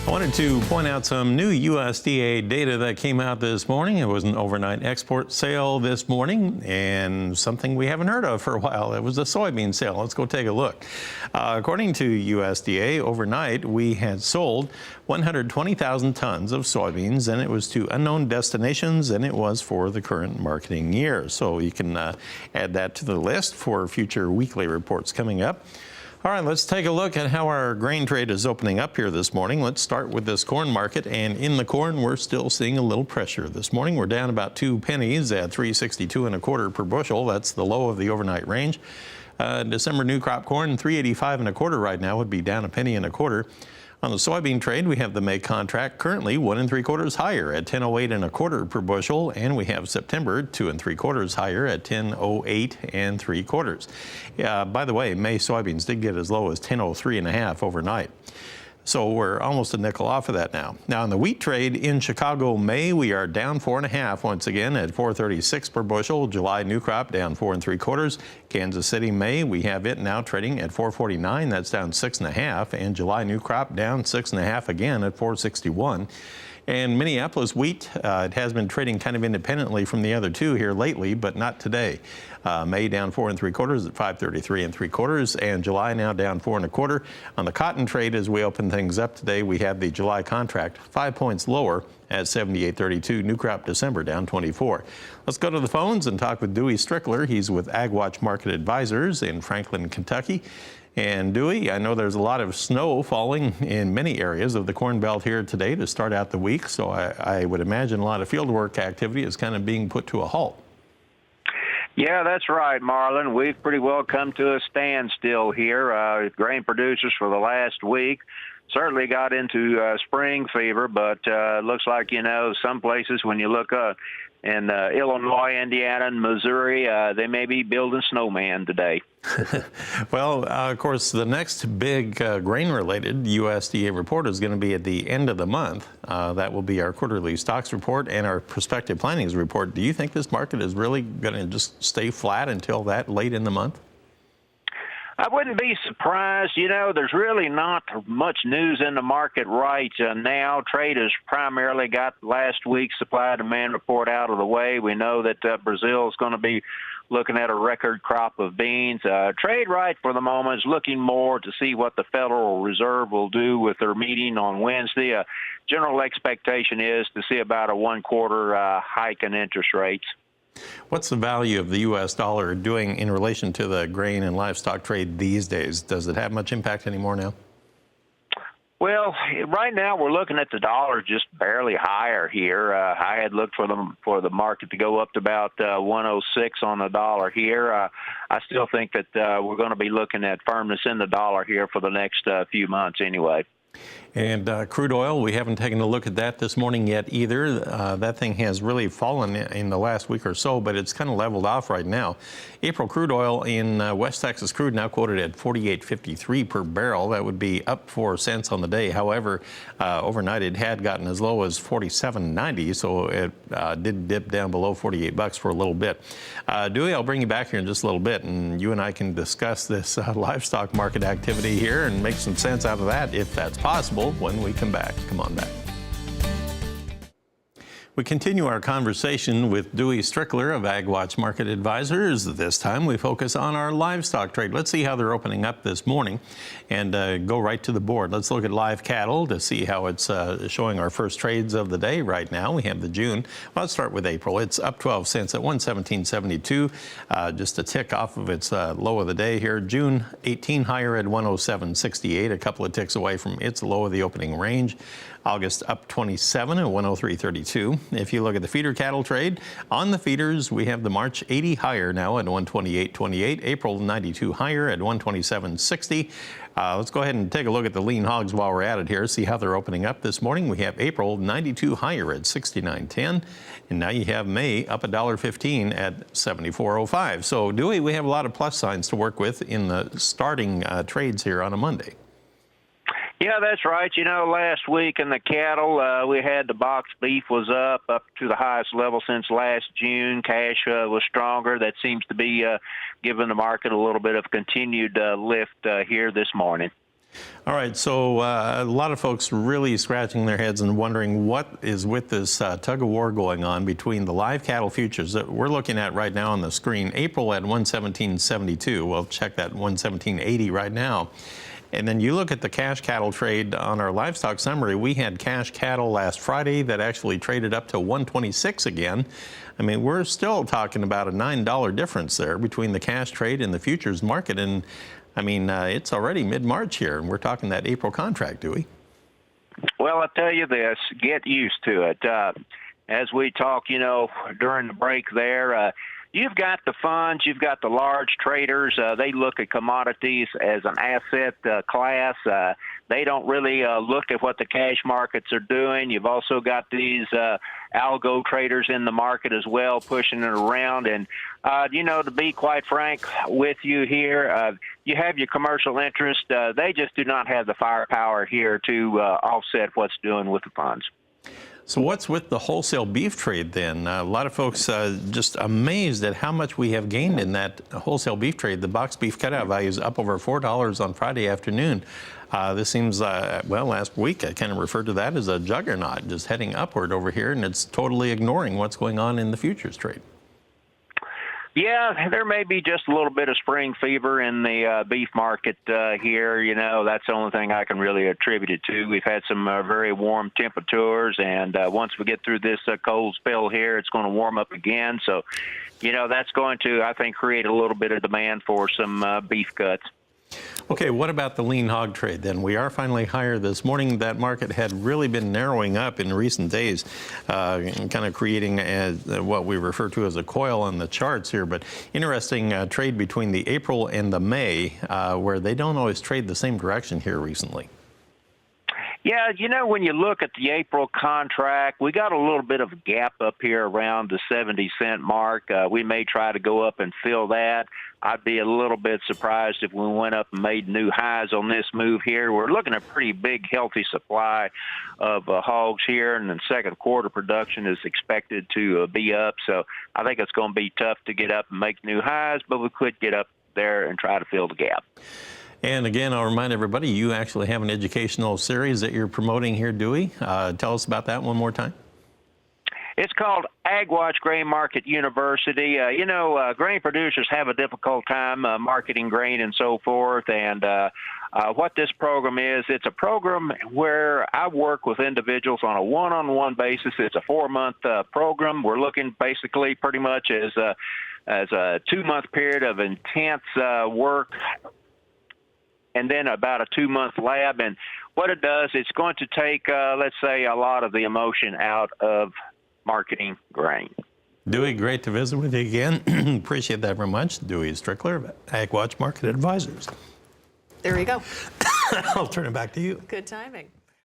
I wanted to point out some new USDA data that came out this morning. It was an overnight export sale this morning and something we haven't heard of for a while. It was a soybean sale. Let's go take a look. According to USDA, overnight we had sold 120,000 tons of soybeans, and it was to unknown destinations, and it was for the current marketing year. So you can add that to the list for future weekly reports coming up. All right, let's take a look at how our grain trade is opening up here this morning. Let's start with this corn market, and in the corn, we're still seeing a little pressure. This morning, we're down about 2 pennies at 3.62 1/4 per bushel. That's the low of the overnight range. December new crop corn, 3.85 1/4 right now, would be down 1 1/4 penny. On the soybean trade, we have the May contract currently 1 3/4 higher at 10.08 1/4 per bushel, and we have September 2 3/4 higher at 10.08 3/4. By the way, May soybeans did get as low as 10.03 1/2 overnight. So we're almost a nickel off of that now. Now in the wheat trade in Chicago, May, we are down 4 1/2 once again at 4.36 per bushel. July new crop down 4 3/4. Kansas City, May, we have it now trading at 4.49. That's down 6 1/2. And July new crop down 6 1/2 again at 4.61. And Minneapolis wheat, it has been trading kind of independently from the other two here lately, but not today. May down 4 3/4 at 5.33 3/4, and July now down 4 1/4. On the cotton trade, as we open things up today, we have the July contract 5 points lower at 78.32. New crop December down 24. Let's go to the phones and talk with Dewey Strickler. He's with AgWatch Market Advisors in Franklin, Kentucky. And Dewey, I know there's a lot of snow falling in many areas of the Corn Belt here today to start out the week, so I would imagine a lot of field work activity is kind of being put to a halt. Yeah, that's right, Marlon. We've pretty well come to a standstill here. Grain producers for the last week certainly got into spring fever, but looks like, some places when you look in Illinois, Indiana, and Missouri, they may be building snowman today. Well, of course, the next big grain-related USDA report is going to be at the end of the month. That will be our quarterly stocks report and our prospective plannings report. Do you think this market is really going to just stay flat until that late in the month? I wouldn't be surprised. There's really not much news in the market right now. Trade has primarily got last week's supply-demand report out of the way. We know that Brazil is going to be looking at a record crop of beans. Trade right for the moment is looking more to see what the Federal Reserve will do with their meeting on Wednesday. General expectation is to see about a 1/4 hike in interest rates. What's the value of the U.S. dollar doing in relation to the grain and livestock trade these days? Does it have much impact anymore now? Well, right now we're looking at the dollar just barely higher here. I had looked for the market to go up to about 106 on the dollar here. I still think that we're going to be looking at firmness in the dollar here for the next few months anyway. And crude oil, we haven't taken a look at that this morning yet either. That thing has really fallen in the last week or so, but it's kind of leveled off right now. April crude oil in West Texas crude now quoted at $48.53 per barrel. That would be up 4 cents on the day. However, overnight it had gotten as low as $47.90, so it did dip down below $48 for a little bit. Dewey, I'll bring you back here in just a little bit, and you and I can discuss this livestock market activity here and make some sense out of that, if that's possible, when we come back. Come on back. We continue our conversation with Dewey Strickler of AgWatch Market Advisors. This time we focus on our livestock trade. Let's see how they're opening up this morning and go right to the board. Let's look at live cattle to see how it's showing our first trades of the day right now. We have the June. Well, let's start with April. It's up 12 cents at 117.72, just a tick off of its low of the day here. June 18 higher at 107.68, a couple of ticks away from its low of the opening range. August up 27 at 103.32. If you look at the feeder cattle trade, on the feeders, we have the March 80 higher now at 128.28. April 92 higher at 127.60. Let's go ahead and take a look at the lean hogs while we're at it here, see how they're opening up this morning. We have April 92 higher at 69.10. And now you have May up $1.15 at 74.05. So, Dewey, we have a lot of plus signs to work with in the starting trades here on a Monday. Yeah, that's right. Last week in the cattle, we had the box beef was up to the highest level since last June. Cash was stronger. That seems to be giving the market a little bit of continued lift here this morning. All right, so a lot of folks really scratching their heads and wondering what is with this tug of war going on between the live cattle futures that we're looking at right now on the screen. April at 117.72. We'll check that 117.80 right now. And then you look at the cash cattle trade on our livestock summary. We had cash cattle last Friday that actually traded up to 126 again. I mean, we're still talking about a $9 difference there between the cash trade and the futures market. And I mean, it's already mid-March here, and we're talking that April contract, Dewey. Well, I'll tell you this, get used to it. As we talk, during the break there, you've got the funds, you've got the large traders. They look at commodities as an asset class. They don't really look at what the cash markets are doing. You've also got these algo traders in the market as well, pushing it around. And, to be quite frank with you here, you have your commercial interest. They just do not have the firepower here to offset what's doing with the funds. So what's with the wholesale beef trade then? A lot of folks just amazed at how much we have gained in that wholesale beef trade. The box beef cutout value is up over $4 on Friday afternoon. This seems, last week I kind of referred to that as a juggernaut, just heading upward over here, and it's totally ignoring what's going on in the futures trade. Yeah, there may be just a little bit of spring fever in the beef market here. That's the only thing I can really attribute it to. We've had some very warm temperatures, and once we get through this cold spell here, it's going to warm up again. So, that's going to, I think, create a little bit of demand for some beef cuts. Okay, what about the lean hog trade then? We are finally higher this morning. That market had really been narrowing up in recent days, kind of creating what we refer to as a coil on the charts here. But interesting trade between the April and the May, where they don't always trade the same direction here recently. Yeah, when you look at the April contract, we got a little bit of a gap up here around the 70-cent mark. We may try to go up and fill that. I'd be a little bit surprised if we went up and made new highs on this move here. We're looking at a pretty big, healthy supply of hogs here, and the second quarter production is expected to be up. So I think it's going to be tough to get up and make new highs, but we could get up there and try to fill the gap. And again, I'll remind everybody, you actually have an educational series that you're promoting here, Dewey. Tell us about that one more time. It's called AgWatch Grain Market University. Grain producers have a difficult time marketing grain and so forth. And what this program is, it's a program where I work with individuals on a one-on-one basis. It's a 4-month program. We're looking basically pretty much as a 2-month period of intense work, and then about a 2-month lab. And what it does, it's going to take, let's say, a lot of the emotion out of marketing grain. Dewey, great to visit with you again. Appreciate that very much. Dewey Strickler of AgWatch Market Advisors. There we go. I'll turn it back to you. Good timing.